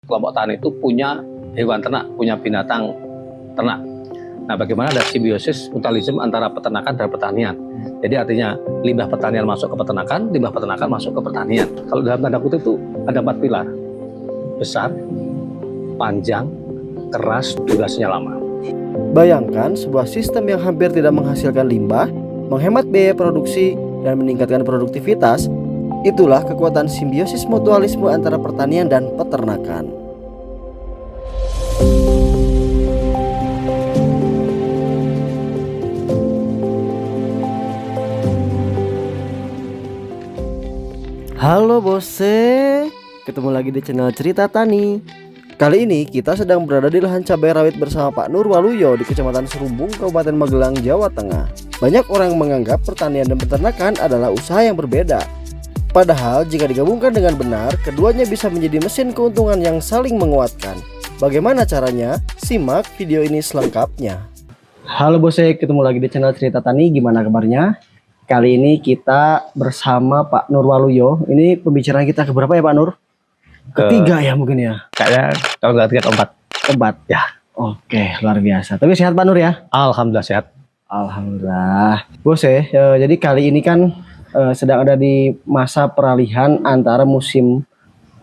Kelompok tani itu punya hewan ternak, punya binatang ternak. Nah, bagaimana ada simbiosis mutualisme antara peternakan dan pertanian. Jadi artinya limbah pertanian masuk ke peternakan, limbah peternakan masuk ke pertanian. Kalau dalam tanda kutip itu ada 4 pilar. Besar, panjang, keras, durasinya lama. Bayangkan sebuah sistem yang hampir tidak menghasilkan limbah, menghemat biaya produksi, dan meningkatkan produktivitas. Itulah kekuatan simbiosis mutualisme antara pertanian dan peternakan. Halo bose, ketemu lagi di channel Cerita Tani. Kali ini kita sedang berada di lahan cabai rawit bersama Pak Nur Waluyo di Kecamatan Serumbung, Kabupaten Magelang, Jawa Tengah. Banyak orang menganggap pertanian dan peternakan adalah usaha yang berbeda. Padahal jika digabungkan dengan benar, keduanya bisa menjadi mesin keuntungan yang saling menguatkan. Bagaimana caranya? Simak video ini selengkapnya. Halo bose, ketemu lagi di channel Cerita Tani. Gimana kabarnya? Kali ini kita bersama Pak Nur Waluyo. Ini pembicaraan kita keberapa ya Pak Nur? Ketiga ya mungkin ya? Kayaknya kalau nggak ketiga, keempat. Keempat Ya. Oke, luar biasa. Tapi sehat Pak Nur ya? Alhamdulillah sehat. Alhamdulillah. Bose, jadi kali ini kan sedang ada di masa peralihan antara musim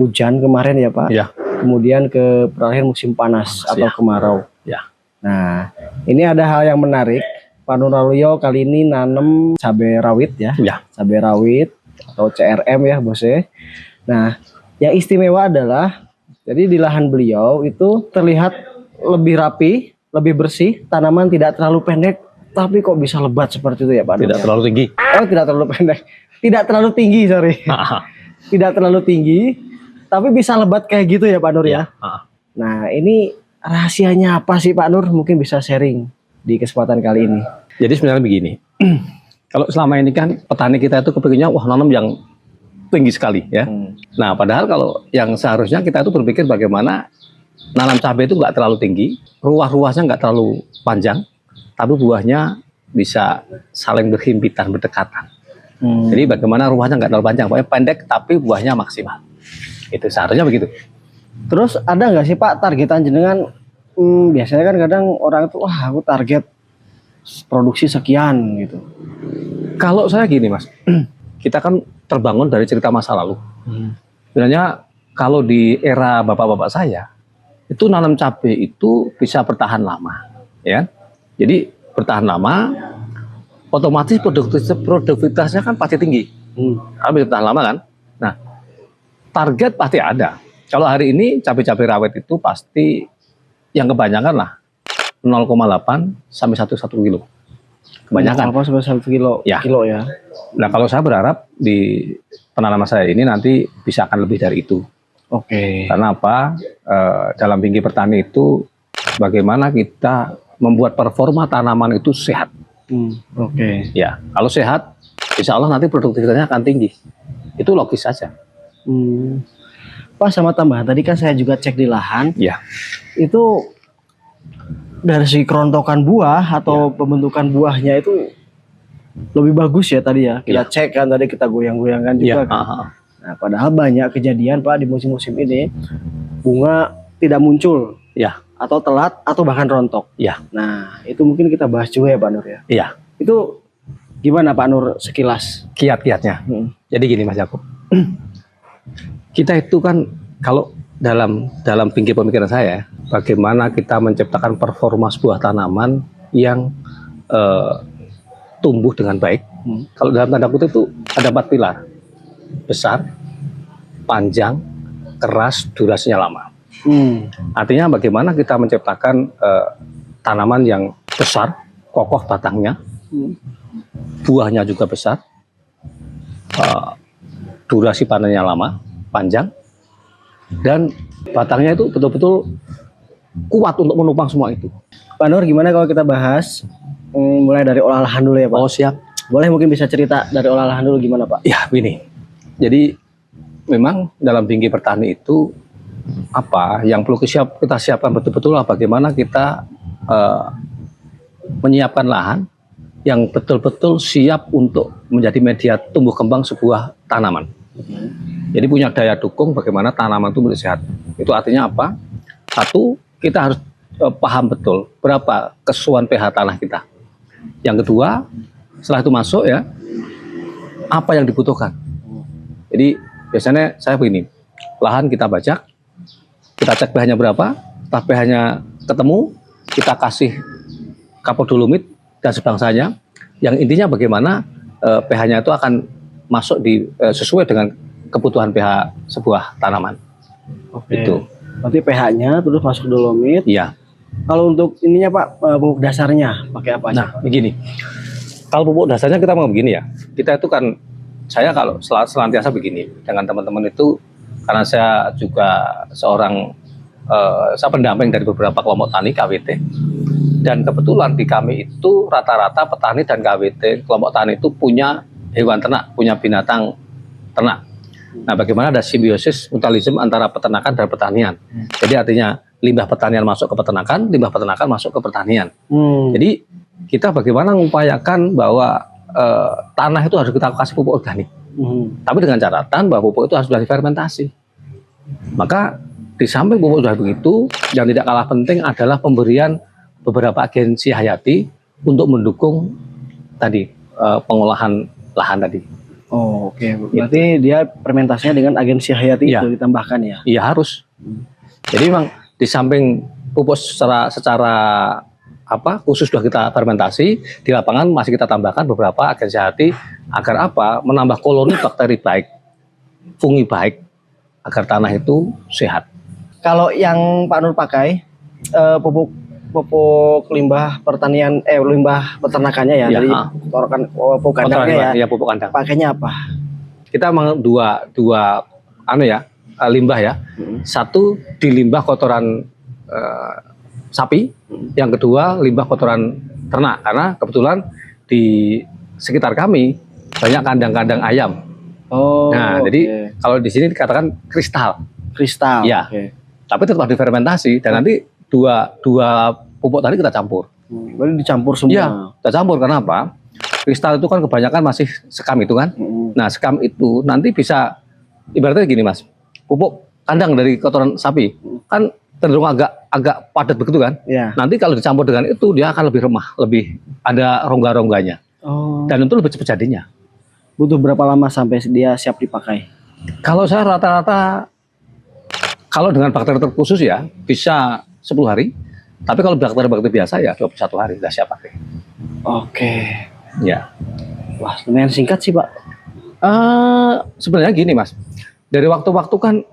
hujan kemarin ya Pak. Ya. Kemudian ke peralihan musim panas atau Ya. kemarau. Ya. Nah, ini ada hal yang menarik. Pak Nur Waluyo kali ini nanam cabai rawit ya. Ya. Cabai rawit atau CRM ya Bose. Nah, yang istimewa adalah jadi di lahan beliau itu terlihat lebih rapi, lebih bersih, tanaman tidak terlalu pendek, tapi kok bisa lebat seperti itu ya Pak Nur? Tidak terlalu tinggi. Oh, tidak terlalu pendek. Tidak terlalu tinggi, sorry. Tidak terlalu tinggi, tapi bisa lebat kayak gitu ya Pak Nur ya? Nah, ini rahasianya apa sih Pak Nur? Mungkin bisa sharing di kesempatan kali ini. Jadi sebenarnya begini. Kalau selama ini kan petani kita itu kepikirnya wah nanam yang tinggi sekali ya. Nah, padahal kalau yang seharusnya kita itu berpikir bagaimana nanam cabai itu nggak terlalu tinggi, ruas-ruasnya nggak terlalu panjang, tapi buahnya bisa saling berhimpitan, berdekatan. Jadi bagaimana ruasnya nggak terlalu panjang, pokoknya pendek tapi buahnya maksimal. Itu seharusnya begitu. Terus ada nggak sih Pak targetan jenengan? Biasanya kan kadang orang itu wah aku target produksi sekian gitu. Kalau saya gini Mas, kita kan terbangun dari cerita masa lalu. Sebenarnya kalau di era bapak-bapak saya, itu nanam cabai itu bisa bertahan lama, ya. Jadi bertahan lama, otomatis produktivitasnya kan pasti tinggi. Habis bertahan lama kan. Nah, target pasti ada. Kalau hari ini cabai-cabai rawit itu pasti yang kebanyakan lah 0,8 sampai 1 kilo. Kebanyakan. 0,8 sampai 1 kilo. Ya. Kilo ya. Nah, kalau saya berharap di penanaman saya ini nanti bisa akan lebih dari itu. Oke. Karena apa? Dalam tinggi pertani itu bagaimana kita membuat performa tanaman itu sehat. Oke. Ya, kalau sehat, insya Allah nanti produktivitasnya akan tinggi. Itu logis saja. Pak, sama tambahan tadi kan saya juga cek di lahan. Ya. Itu dari segi kerontokan buah atau pembentukan buahnya itu lebih bagus ya tadi ya. Kita cek kan tadi, kita goyang-goyangkan juga kan. Nah, padahal banyak kejadian Pak di musim-musim ini bunga tidak muncul. Ya. Atau telat atau bahkan rontok. Ya. Nah, itu mungkin kita bahas juga ya Pak Nur ya. Iya. Itu gimana Pak Nur sekilas? Kiat-kiatnya. Jadi gini Mas Yakub. Kita itu kan kalau dalam tinggi pemikiran saya, bagaimana kita menciptakan performa sebuah tanaman yang tumbuh dengan baik. Kalau dalam tanda kutip itu ada 4 pilar. Besar, panjang, keras, durasinya lama. Artinya bagaimana kita menciptakan tanaman yang besar, kokoh batangnya, buahnya juga besar, durasi panennya lama, panjang, dan batangnya itu betul-betul kuat untuk menopang semua itu. Pak Nur, gimana kalau kita bahas mulai dari olahan dulu ya Pak? Oh siap. Boleh mungkin bisa cerita dari olahan dulu gimana Pak? Ya begini. Jadi memang dalam tinggi pertani itu apa yang perlu kita siapkan betul-betul lah bagaimana kita menyiapkan lahan yang betul-betul siap untuk menjadi media tumbuh kembang sebuah tanaman. Jadi punya daya dukung bagaimana tanaman itu menjadi sehat. Itu artinya apa? Satu, kita harus paham betul berapa kesuaian pH tanah kita. Yang kedua, setelah itu masuk ya, apa yang dibutuhkan. Jadi biasanya saya begini, lahan kita bajak, kita cek pH-nya berapa, setelah pH-nya ketemu, kita kasih kapodolomit dan sebangsanya. Yang intinya bagaimana pH-nya itu akan masuk sesuai dengan kebutuhan pH sebuah tanaman. Oke. Itu. Berarti pH-nya terus masuk dolomit. Iya. Kalau untuk ininya Pak, pupuk dasarnya pakai apa aja? Nah, begini. Kalau pupuk dasarnya kita mau begini ya. Kita itu kan, saya kalau selantiasa begini dengan teman-teman itu, karena saya juga seorang saya pendamping dari beberapa kelompok tani KWT, dan kebetulan di kami itu rata-rata petani dan KWT kelompok tani itu punya hewan ternak, punya binatang ternak. Nah, bagaimana ada simbiosis mutualisme antara peternakan dan pertanian. Jadi artinya limbah pertanian masuk ke peternakan, limbah peternakan masuk ke pertanian. Jadi kita bagaimana mengupayakan bahwa tanah itu harus kita kasih pupuk organik. Tapi dengan catatan bahwa pupuk itu harus sudah difermentasi. Maka di samping pupuk sudah begitu, yang tidak kalah penting adalah pemberian beberapa agensi hayati untuk mendukung tadi pengolahan lahan tadi. Oh, oke. Berarti dia fermentasinya dengan agensi hayati Iya. itu ditambahkan ya? Iya harus. Jadi memang di samping pupuk secara khusus sudah kita fermentasi, di lapangan masih kita tambahkan beberapa agensi hayati agar apa? Menambah koloni bakteri baik, fungi baik, agar tanah itu sehat. Kalau yang Pak Nur pakai pupuk limbah pertanian, limbah peternakannya ya, Ya, dari pupuk kandangnya ya. Ya, pupuk kandang. Pakainya apa? Kita memang dua limbah ya. Satu di limbah kotoran sapi, yang kedua limbah kotoran ternak, karena kebetulan di sekitar kami banyak kandang-kandang ayam. Oh. Nah, jadi kalau di sini dikatakan kristal. Kristal. Ya. Oke. Tapi tetap difermentasi dan nanti dua pupuk tadi kita campur. Berarti dicampur semua. Iya, kita campur. Karena apa? Kristal itu kan kebanyakan masih sekam itu kan. Nah, sekam itu nanti bisa ibaratnya gini Mas. Pupuk kandang dari kotoran sapi kan cenderung agak padat begitu kan. Iya. Nanti kalau dicampur dengan itu dia akan lebih remah, lebih ada rongga-rongganya. Oh. Dan itu lebih cepat jadinya. Butuh berapa lama sampai dia siap dipakai? Kalau saya rata-rata kalau dengan bakteri terkhusus ya bisa 10 hari. Tapi kalau bakteri biasa ya 21 hari sudah siap pakai. Oke. Ya. Wah, lumayan singkat sih Pak. Sebenarnya gini Mas. Dari waktu-waktu kan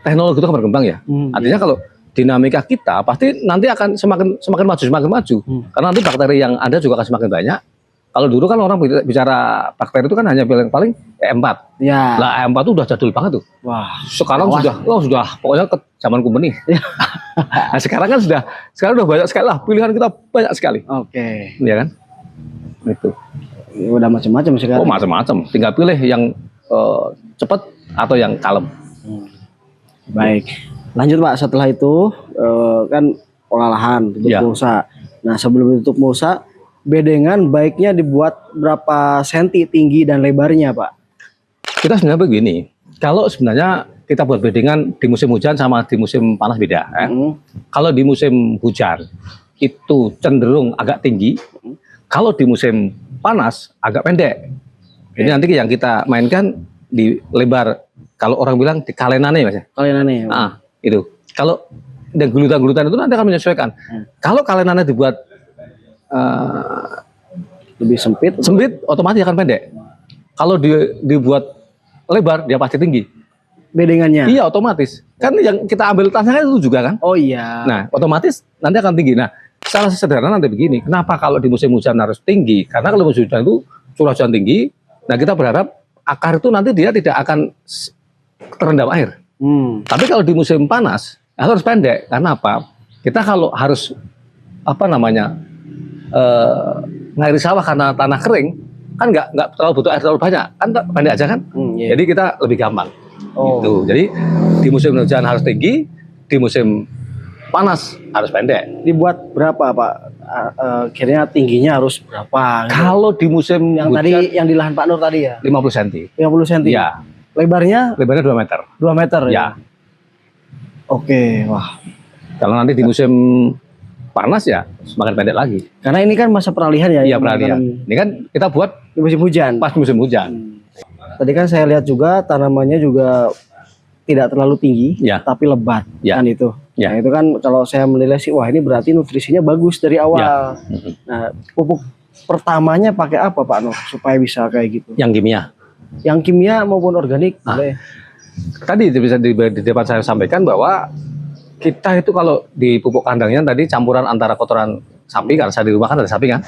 teknologi itu kan berkembang ya. Artinya kalau dinamika kita pasti nanti akan semakin maju. Karena nanti bakteri yang ada juga akan semakin banyak. Kalau dulu kan orang bicara bakteri itu kan hanya paling E4. Ya. Lah E4 itu udah jadul banget tuh. Wah. Sekarang sudah pokoknya ke zaman kumbeni. Nah, sekarang udah banyak sekali lah, pilihan kita banyak sekali. Oke. Iya kan? Itu. Udah macam-macam sekarang. Oh, macam-macam. Tinggal pilih yang cepat atau yang kalem. Baik. Lanjut Pak, setelah itu kan olah lahan, tutup Ya. mulsa. Nah, sebelum tutup mulsa, bedengan baiknya dibuat berapa senti tinggi dan lebarnya Pak? Kita sebenarnya begini, kalau sebenarnya kita buat bedengan di musim hujan sama di musim panas beda. Kalau di musim hujan itu cenderung agak tinggi, kalau di musim panas agak pendek. Jadi nanti yang kita mainkan di lebar, kalau orang bilang di kalenane Mas. Kalenane. Itu. Kalau dan gulutan-gulutan itu nanti akan menyesuaikan. Kalau kalenane dibuat Lebih sempit, otomatis akan pendek. Kalau dibuat lebar, dia pasti tinggi. bedengannya. Iya, otomatis. Kan yang kita ambil tanahnya itu juga kan. Oh iya. Nah, otomatis nanti akan tinggi. Nah, secara sederhana nanti begini. Kenapa kalau di musim hujan harus tinggi? Karena kalau musim hujan itu curah hujan tinggi. Nah, kita berharap akar itu nanti dia tidak akan terendam air. Tapi kalau di musim panas harus pendek. Karena apa? Kita kalau harus ngairi sawah karena tanah kering kan nggak terlalu butuh air terlalu banyak kan pendek aja kan. Iya. Jadi kita lebih gampang. Gitu. Jadi di musim hujan harus tinggi, di musim panas harus pendek. Dibuat berapa Pak? Kira-kira tingginya harus berapa? Gitu. Kalau di musim Yang hujan, tadi yang di lahan Pak Nur tadi ya? 50 cm. 50 cm. Ya, Lebarnya lebarnya 2 meter. 2 meter Ya. Oke, wah. Kalau nanti di musim panas ya semakin pendek lagi. Karena ini kan masa peralihan ya. Iya yang peralihan. menanam Ini kan kita buat di musim hujan. pas musim hujan. Tadi kan saya lihat juga tanamannya juga tidak terlalu tinggi, Ya. tapi lebat Ya. kan itu. Ya. Nah, itu kan kalau saya menilai sih, wah ini berarti nutrisinya bagus dari awal. Mhm. Nah, pupuk pertamanya pakai apa Pak Nur supaya bisa kayak gitu? Yang kimia. Yang kimia maupun organik boleh. Tadi bisa di depan saya sampaikan bahwa kita itu kalau di pupuk kandangnya tadi campuran antara kotoran sapi, karena saya di rumah kan ada sapi kan,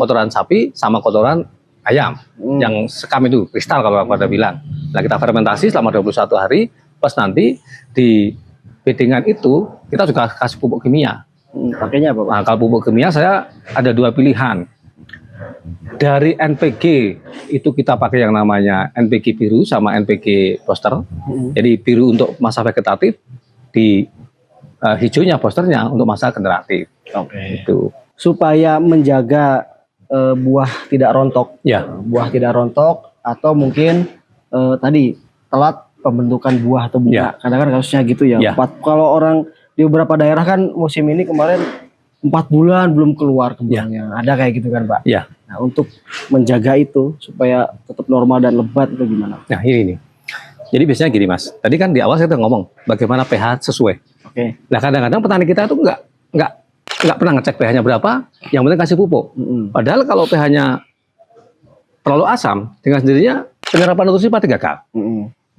kotoran sapi sama kotoran ayam yang sekam itu kristal kalau pada bilang. Nah kita fermentasi selama 21 hari, pas nanti di beddingan itu kita juga kasih pupuk kimia. Pakainya apa Pak? Nah kalau pupuk kimia saya ada dua pilihan. Dari NPG itu kita pakai yang namanya NPG biru sama NPG booster. Jadi biru untuk masa vegetatif, di hijaunya boosternya untuk masa generatif. Oke. Itu. Supaya menjaga buah tidak rontok. Ya. Buah tidak rontok atau mungkin tadi telat pembentukan buah atau bunga. Ya. Kadang kan kasusnya gitu ya. Ya. Kalau orang di beberapa daerah kan musim ini kemarin 4 bulan belum keluar kembangnya. Ada kayak gitu kan Pak. Ya. Nah untuk menjaga itu supaya tetap normal dan lebat itu gimana? Nah ini nih. Jadi biasanya gini Mas. Tadi kan di awal saya udah ngomong bagaimana pH sesuai. Oke. Nah kadang-kadang petani kita itu nggak pernah ngecek pH-nya berapa. Yang penting kasih pupuk. Padahal kalau pH-nya terlalu asam, dengan sendirinya penyerapan nutrisi pasti gagal.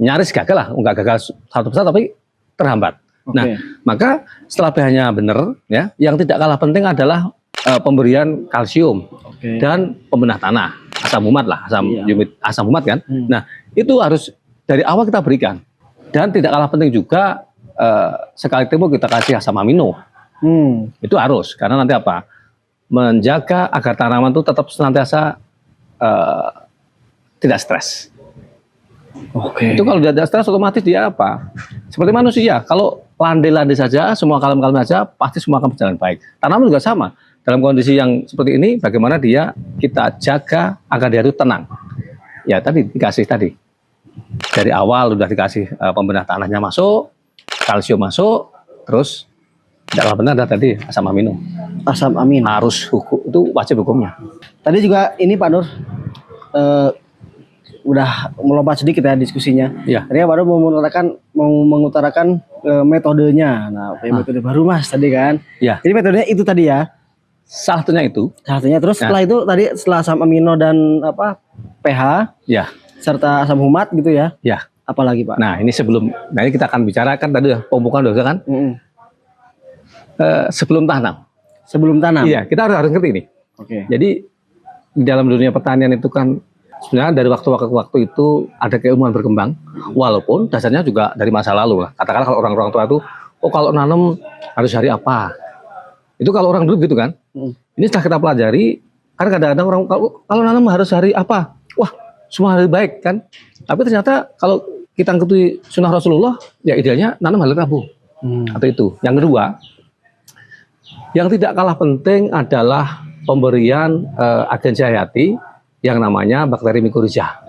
Nyaris gagal lah, nggak gagal 100% tapi terhambat. Nah, maka setelah pH-nya benar, ya, yang tidak kalah penting adalah pemberian kalsium dan pembenah tanah, asam humat lah, asam humat kan. Nah, itu harus dari awal kita berikan. Dan tidak kalah penting juga sekali tempo kita kasih asam amino. Itu harus, karena nanti apa? Menjaga agar tanaman itu tetap senantiasa tidak stres. Itu kalau tidak stres otomatis dia apa? Seperti manusia, kalau landai-landai saja, semua kalem-kalem saja, pasti semua akan berjalan baik. Tanaman juga sama. Dalam kondisi yang seperti ini, bagaimana dia kita jaga agar dia itu tenang. Ya tadi dikasih tadi. Dari awal udah dikasih pembenah tanahnya masuk, kalsium masuk, terus tidak benar ada tadi asam amino. Asam amino. Harus hukum, itu wajib hukumnya. Tadi juga ini Pak Nur, udah melompat sedikit ya diskusinya. Ya. Tadi baru mau mengutarakan metodenya. Nah, metode baru Mas tadi kan. Ya. Jadi metodenya itu tadi ya. Salah satunya itu. Salah satunya terus setelah itu tadi setelah asam amino dan apa pH Ya. serta asam humat gitu ya. Ya. Apalagi Pak? Nah ini ini kita akan bicarakan tadi pemupukan dosa kan. Sebelum tanam. Sebelum tanam. Iya, kita harus ngerti ini. Oke. Jadi di dalam dunia pertanian itu kan sebenarnya dari waktu ke waktu itu ada keilmuan berkembang, walaupun dasarnya juga dari masa lalu lah. Katakanlah kalau orang-orang tua itu, oh kalau nanam harus hari apa? Itu kalau orang dulu gitu kan. Ini setelah kita pelajari, kan kadang-kadang orang kalau nanam harus hari apa? Wah, semua hari baik kan. Tapi ternyata kalau kita ngikuti sunnah Rasulullah, ya idealnya nanam hari Rabu. Atau itu. Yang kedua, yang tidak kalah penting adalah pemberian agen hayati yang namanya bakteri mikorizah.